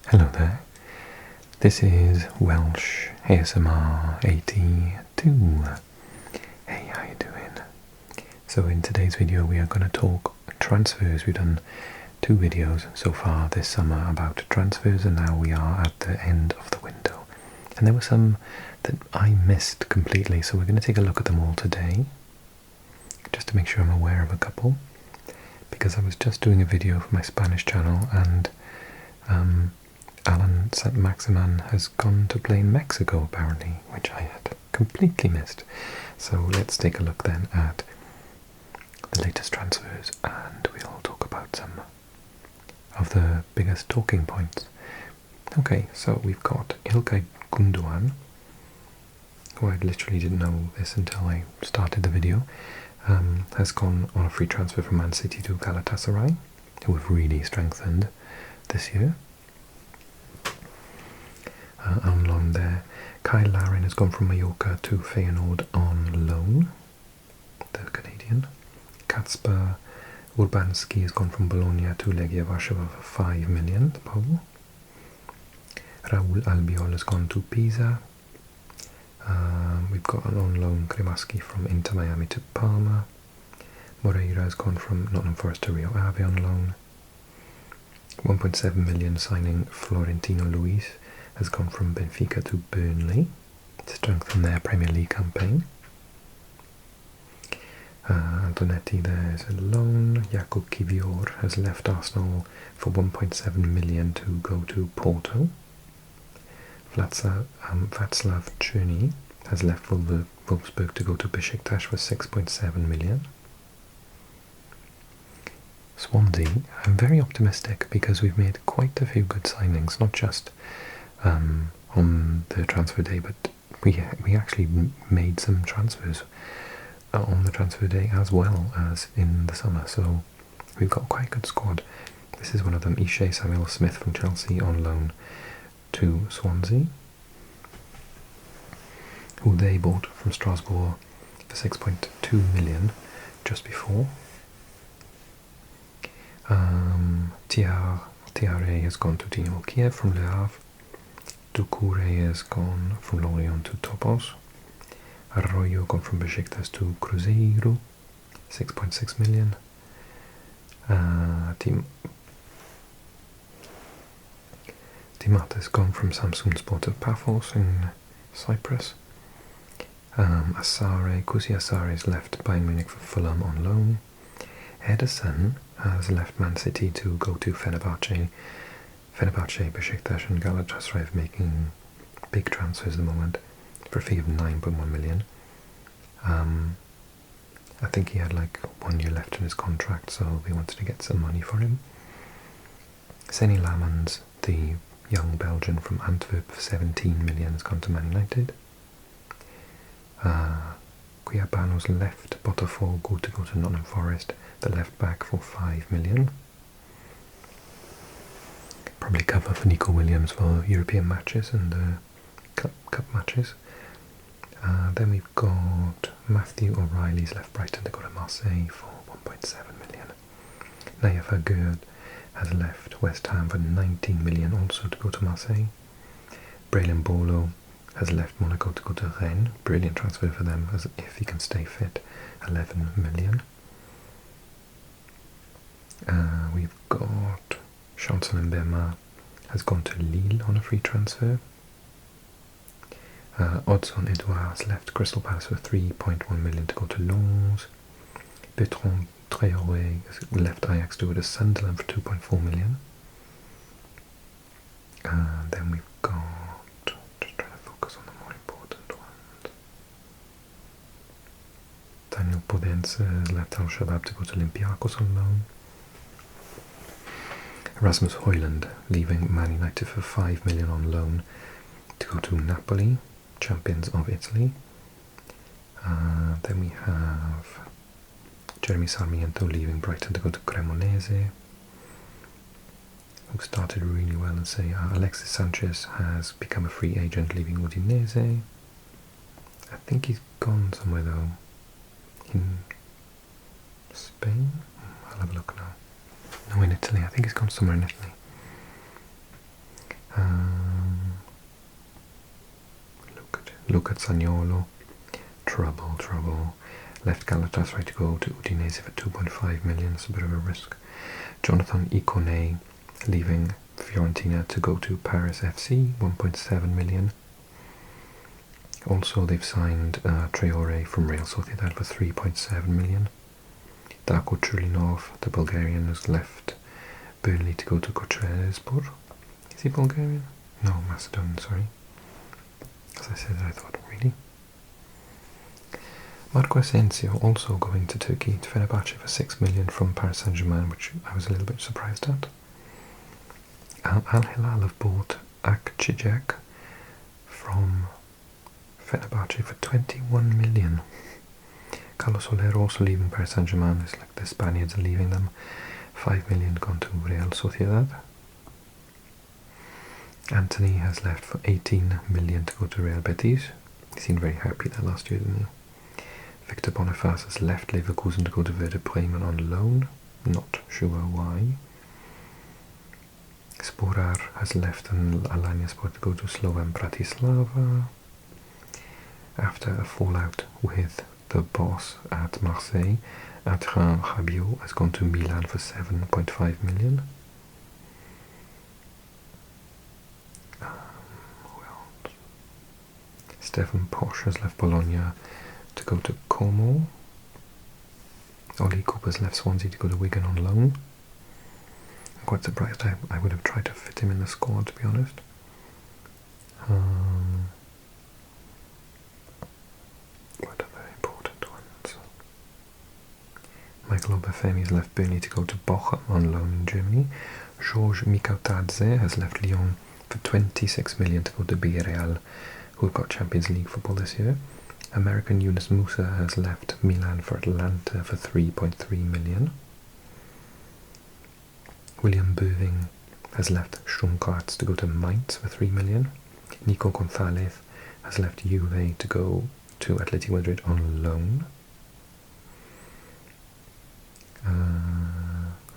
Hello there, this is Welsh ASMR 82. Hey, how you doing? So in today's video we are going to talk transfers. We've done 2 videos so far this summer about transfers, and now we are at the end of the window. And there were some that I missed completely, so we're going to take a look at them all today, just to make sure I'm aware of a couple, because I was just doing a video for my Spanish channel, and Alan Saint-Maximin has gone to play in Mexico apparently, which I had completely missed. So let's take a look then at the latest transfers, and we'll talk about some of the biggest talking points. Okay, so we've got Ilkay Gundogan, who I literally didn't know this until I started the video, has gone on a free transfer from Man City to Galatasaray, who have really strengthened this year. On loan there. Kyle Larin has gone from Mallorca to Feyenoord on loan, the Canadian. Kacper Urbanski has gone from Bologna to Legia Warszawa for 5 million, the Pole. Raul Albiol has gone to Pisa. We've got on loan Kremaski from Inter Miami to Parma. Moreira has gone from Nottingham Forest to Rio Ave on loan. 1.7 million signing Florentino Luis has gone from Benfica to Burnley to strengthen their Premier League campaign. Antonetti there's a loan. Jakub Kivior has left Arsenal for 1.7 million to go to Porto. Václav Černý has left Wolfsburg to go to Besiktas for 6.7 million. Swansea, I'm very optimistic because we've made quite a few good signings, not just on the transfer day, but we actually made some transfers on the transfer day as well as in the summer, so we've got quite a good squad. This is one of them, Ishe Samuel Smith from Chelsea on loan to Swansea, who they bought from Strasbourg for 6.2 million just before. Tiare has gone to Dynamo Kiev from Le Havre. Doucouré has gone from Lorient to Topos. Arroyo gone from Besiktas to Cruzeiro, 6.6 million. Timat has gone from Samsunspor to Paphos in Cyprus. Kusi Asare has left Bayern Munich for Fulham on loan. Ederson has left Man City to go to Fenerbahce, Besiktas and Galatasaray are making big transfers at the moment for a fee of 9.1 million. I think he had like 1 year left in his contract, so they wanted to get some money for him. Seny Lamans, the young Belgian from Antwerp, for 17 million has gone to Man United. Cuiabano's left Botafogo to go to Nottingham Forest, the left back, for 5 million. Probably cover for Nico Williams for European matches and cup matches. Then we've got Matthew O'Reilly's left Brighton to go to Marseille for 1.7 million. Nayafa Gerd has left West Ham for 19 million also to go to Marseille. Braylon Bolo has left Monaco to go to Rennes. Brilliant transfer for them, as if he can stay fit. 11 million. We've got Chancellor Mbema has gone to Lille on a free transfer. Odson Edouard left Crystal Palace for 3.1 million to go to Lens. Bertrand Traoré has left Ajax to go to Sunderland for 2.4 million. Then we've got, just trying to focus on the more important ones. Daniel Podence has left Al Shabab to go to Olympiacos on loan. Rasmus Højlund leaving Man United for 5 million on loan to go to Napoli, champions of Italy. Then we have Jeremy Sarmiento leaving Brighton to go to Cremonese, who started really well and say Alexis Sanchez has become a free agent leaving Udinese. I think he's gone somewhere though, in Spain? I'll have a look now. No, in Italy. I think he's gone somewhere in Italy. Look at Zaniolo. Trouble. Left Galatasaray to go to Udinese for 2.5 million. It's a bit of a risk. Jonathan Ikone leaving Fiorentina to go to Paris FC, 1.7 million. Also, they've signed Traore from Real Sociedad for 3.7 million. Darko Chulinov, the Bulgarian, has left Burnley to go to Kocaelispor. Is he Bulgarian? No, Macedonian, sorry. As I said, I thought, really? Marco Asensio also going to Turkey, to Fenerbahce for 6 million from Paris Saint-Germain, which I was a little bit surprised at. Al Hilal have bought Akçicek from Fenerbahce for 21 million. Carlos Soler also leaving Paris Saint-Germain. It's like the Spaniards are leaving them. 5 million gone to Real Sociedad. Anthony has left for 18 million to go to Real Betis. He seemed very happy there last year, didn't he? Victor Boniface has left Leverkusen to go to Werder Bremen on loan. Not sure why. Sporar has left Alanyaspor to go to Slovan Bratislava. After a fallout with the boss at Marseille, Adrien Rabiot has gone to Milan for 7.5 million. Stefan Posch has left Bologna to go to Como. Oli Cooper's left Swansea to go to Wigan on loan. I'm quite surprised. I would have tried to fit him in the squad, to be honest. What are the important ones? Michael Obafemi has left Burnley to go to Bochum on loan in Germany. Georges Mikautadze has left Lyon for 26 million to go to Villarreal, who have got Champions League football this year. American Yunus Musa has left Milan for Atlanta for 3.3 million. William Böving has left Sturm Graz to go to Mainz for 3 million. Nico Gonzalez has left Juve to go to Atletico Madrid on loan.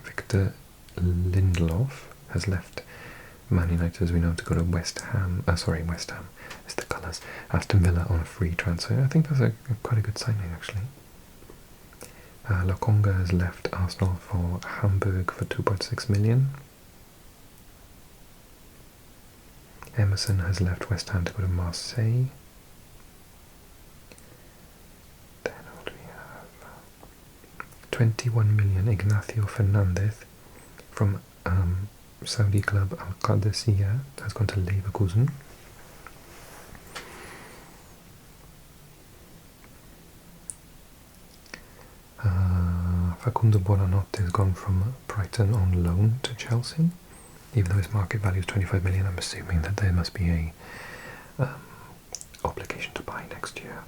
Victor Lindelof has left Man United, as we know, to go to West Ham. West Ham is the colours. Aston Villa on a free transfer. I think that's quite a good signing, actually. Lokonga has left Arsenal for Hamburg for 2.6 million. Emerson has left West Ham to go to Marseille. Then what do we have? 21 million. Ignacio Fernandez from Saudi club Al-Qadisiyah has gone to Leverkusen. Facundo Buonanotte has gone from Brighton on loan to Chelsea. Even though his market value is 25 million, I'm assuming that there must be a obligation to buy next year.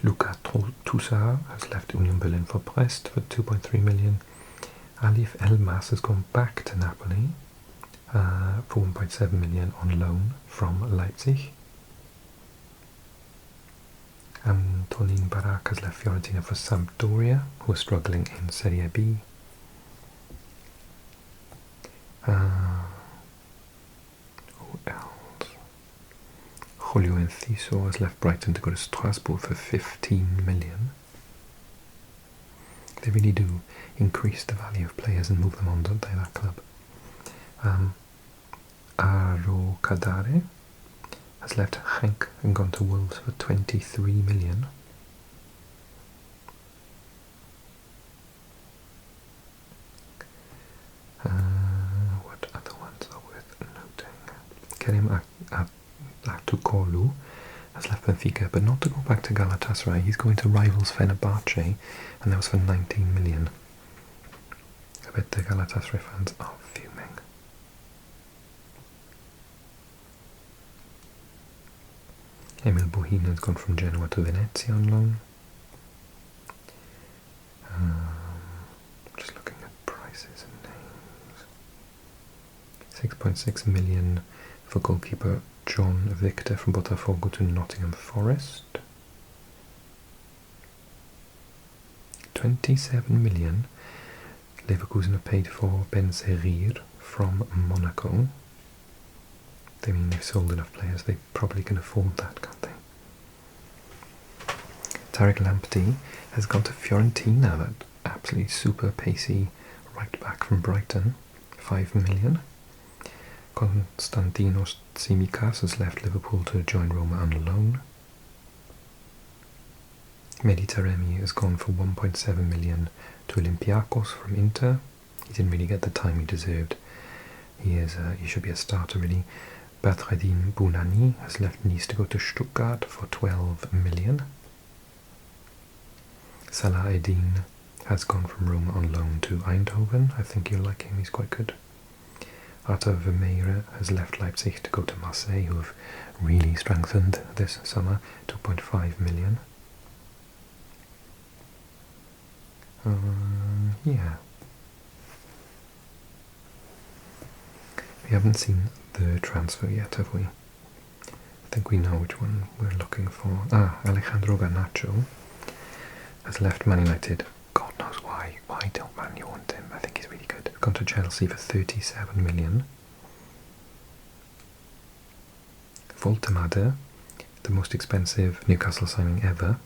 Luka Toussaint has left Union Berlin for Brest for 2.3 million. Alif Elmas has gone back to Napoli for 1.7 million on loan from Leipzig. Antonin Barak has left Fiorentina for Sampdoria, who are struggling in Serie B. Who else? Julio Enciso has left Brighton to go to Strasbourg for 15 million. They really do increase the value of players and move them on, don't they, that club? Aro Kadare has left Hank and gone to Wolves for 23 million. What other ones are worth noting? Kerim Atukolu has left Benfica, but not to go back to Galatasaray. He's going to rivals Fenerbahce, and that was for 19 million. I bet the Galatasaray fans are fuming. Emil Bohina has gone from Genoa to Venezia on loan. Just looking at prices and names. 6.6 million for goalkeeper John Victor from Botafogo to Nottingham Forest. 27 million Leverkusen have paid for Ben Serir from Monaco. I mean, they've sold enough players, they probably can afford that, can't they? Tarek Lamptey has gone to Fiorentina, that absolutely super pacey right back from Brighton, 5 million. Konstantinos Tsimikas has left Liverpool to join Roma on loan. Mehdi Taremi has gone for 1.7 million to Olympiacos from Inter. He didn't really get the time he deserved. He should be a starter really. Badreddine Bounani has left Nice to go to Stuttgart for 12 million. Salah Eddin has gone from Roma on loan to Eindhoven. I think you'll like him, he's quite good. Arthur Vermeer has left Leipzig to go to Marseille, who have really strengthened this summer, 2.5 million. Yeah. We haven't seen the transfer yet, have we? I think we know which one we're looking for. Alejandro Garnacho has left Man United. God knows why. Why don't Man U want him? I think he's really good. Gone to Chelsea for 37 million. Voltemade, the most expensive Newcastle signing ever.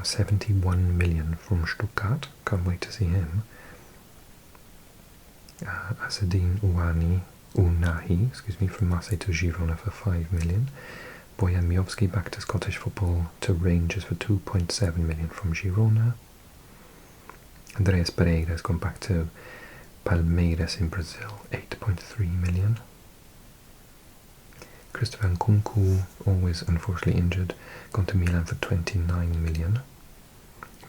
71 million from Stuttgart. Can't wait to see him. Azzedine Unahi, from Marseille to Girona for 5 million. Bojan Miovski back to Scottish football to Rangers for 2.7 million from Girona. Andreas Pereira has gone back to Palmeiras in Brazil, 8.3 million. Christopher Nkunku, always unfortunately injured, gone to Milan for 29 million.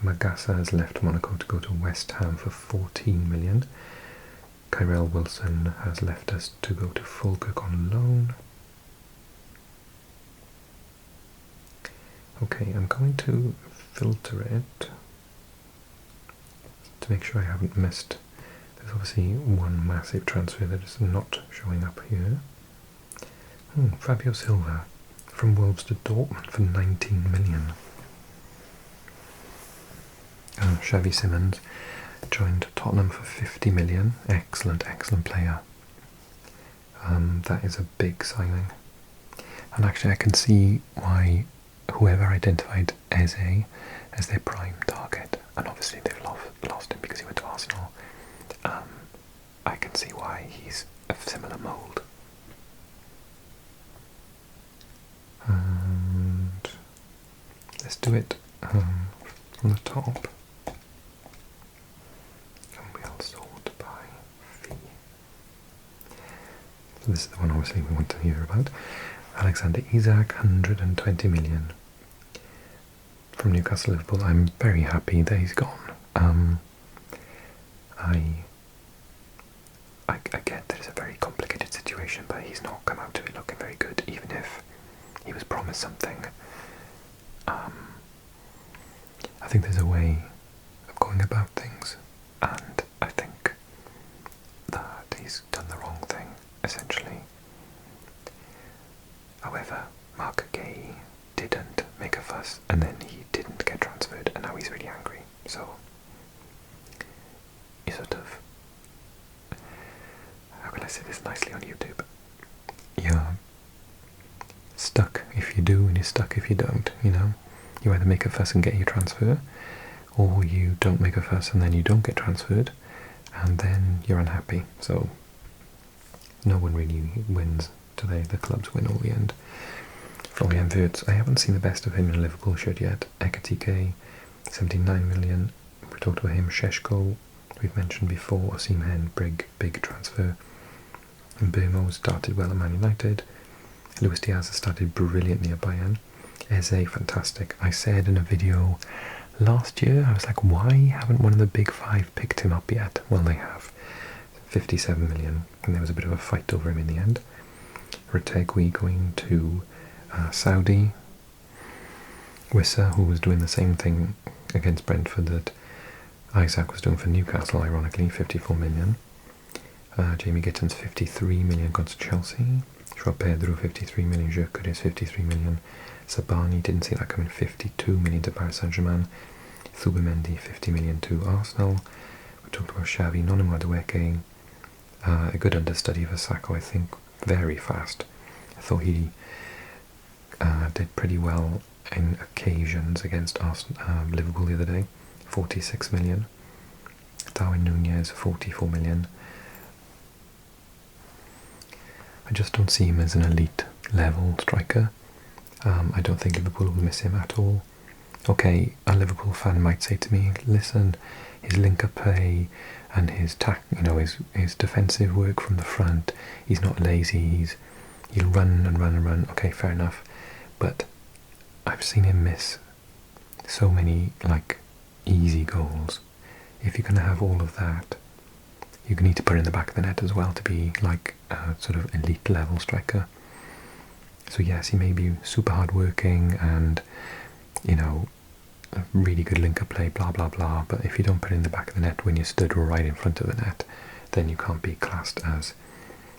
Magassa has left Monaco to go to West Ham for 14 million. Kyrell Wilson has left us to go to Falkirk on loan. Okay, I'm going to filter it to make sure I haven't missed. There's obviously one massive transfer that is not showing up here. Fabio Silva from Wolves to Dortmund for 19 million. Xavi Simons joined Tottenham for 50 million. Excellent, excellent player. That is a big signing. And actually I can see why whoever identified Eze as their prime target, and obviously they've lost him because he went to Arsenal, I can see why he's a similar mould. And let's do it from the top. And we'll sort by fee. So this is the one obviously we want to hear about. Alexander Isak, 120 million from Newcastle Liverpool. I'm very happy that he's gone. I get that it's a very complicated situation, but he's not come out of it looking very good, even if he was promised something. I think there's a way of going about things, and I think that he's done the wrong thing, essentially. However, Mark Gay didn't make a fuss, and then he didn't get transferred, and now he's really angry. So, you sort of, how can I say this nicely on YouTube? You're stuck if you do, and you're stuck if you don't, you know? You either make a fuss and get your transfer, or you don't make a fuss and then you don't get transferred, and then you're unhappy. So, no one really wins today. The clubs win all the end. Florian Wirtz, I haven't seen the best of him in a Liverpool shirt yet. Ekatike, 79 million. We talked about him. Sheshko, we've mentioned before. Osimhen, big transfer. And Burmo started well at Man United. Luis Diaz has started brilliantly at Bayern. Eze, fantastic. I said in a video last year, I was like, why haven't one of the big five picked him up yet? Well, they have. 57 million, and there was a bit of a fight over him in the end. Retegui going to Saudi. Wissa, who was doing the same thing against Brentford that Isak was doing for Newcastle, ironically, 54 million. Jamie Gittins, 53 million, gone to Chelsea. Joao Pedro, 53 million. Gyökeres, 53 million. Sabani, didn't see that coming, 52 million to Paris Saint-Germain. Thubimendi, 50 million to Arsenal. We talked about Xavi, Noni Madueke, A good understudy for Saka, I think. Very fast. I thought he did pretty well in occasions against Liverpool the other day. 46 million. Darwin Nunez, 44 million. I just don't see him as an elite level striker. I don't think Liverpool will miss him at all. Okay, a Liverpool fan might say to me, listen, his link-up play and his his defensive work from the front, he's not lazy, he'll run and run and run. Okay, fair enough. But I've seen him miss so many easy goals. If you're going to have all of that, you need to put in the back of the net as well to be a sort of elite level striker. So yes, he may be super hard working and a really good link-up play, blah blah blah, but if you don't put it in the back of the net when you stood right in front of the net, then you can't be classed as...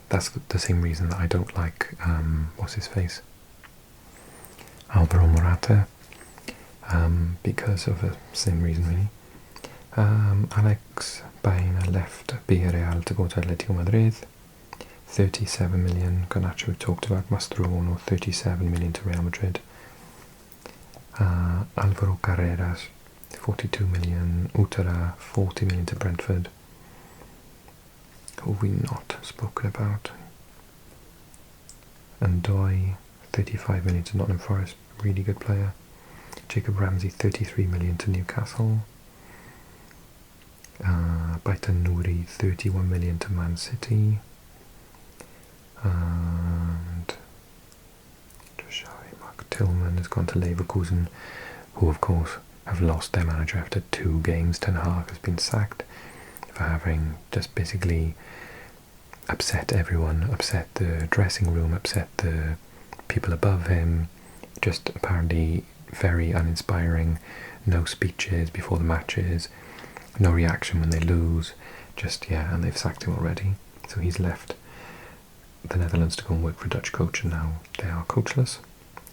That's the same reason that I don't like, what's his face? Alvaro Morata, because of the same reason really. Alex Baena left Villarreal to go to Atletico Madrid. 37 million. Garnacho we talked about. Mastroianni 37 million to Real Madrid. Alvaro Carreras 42 million. Utara 40 million to Brentford. Who have we not spoken about? And Doi 35 million to Nottingham Forest. Really good player. Jacob Ramsey 33 million to Newcastle. Baitan Nouri 31 million to Man City. And Mark Tillman has gone to Leverkusen, who of course have lost their manager after 2 games. Ten Hag has been sacked for having just basically upset everyone, upset the dressing room, upset the people above him, just apparently very uninspiring, no speeches before the matches, no reaction when they lose, and they've sacked him already. So he's left the Netherlands to go and work for a Dutch coach, and now they are coachless.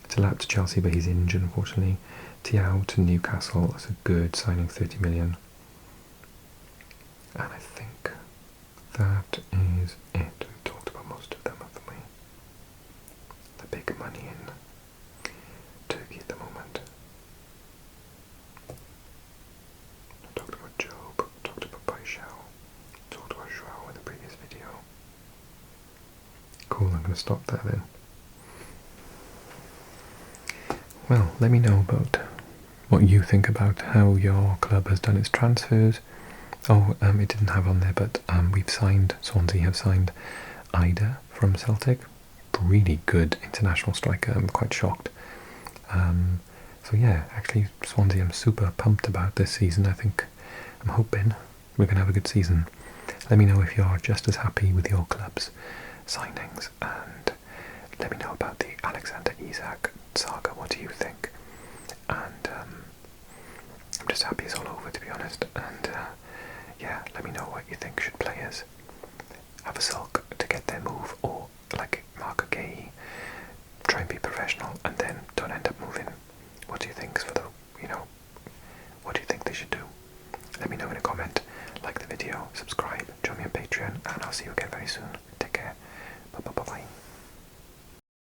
It's allowed to Chelsea, but he's injured unfortunately. Thiaw to Newcastle, that's a good signing, 30 million. And I think that is it. We've talked about most of them, haven't we? The big money in Turkey at the moment. I talked about Job, talked about Paixão, talked about João in the previous video. Cool, I'm going to stop there then. Well, let me know about what you think about how your club has done its transfers. Oh, it didn't have on there, but Swansea have signed Ida from Celtic. Really good international striker, I'm quite shocked. So yeah, actually Swansea I'm super pumped about this season. I'm hoping we're going to have a good season. Let me know if you're just as happy with your club's signings, and let me know about the Alexander Isak saga. What do you think? And I'm just happy it's all over, to be honest. And yeah, let me know what you think. Should players have a sulk to get their move, or like Mark Gay, try and be professional and then don't end up moving? What do you think for the, what do you think they should do? Let me know in a comment, like the video, subscribe, join me on Patreon, and I'll see you again very soon.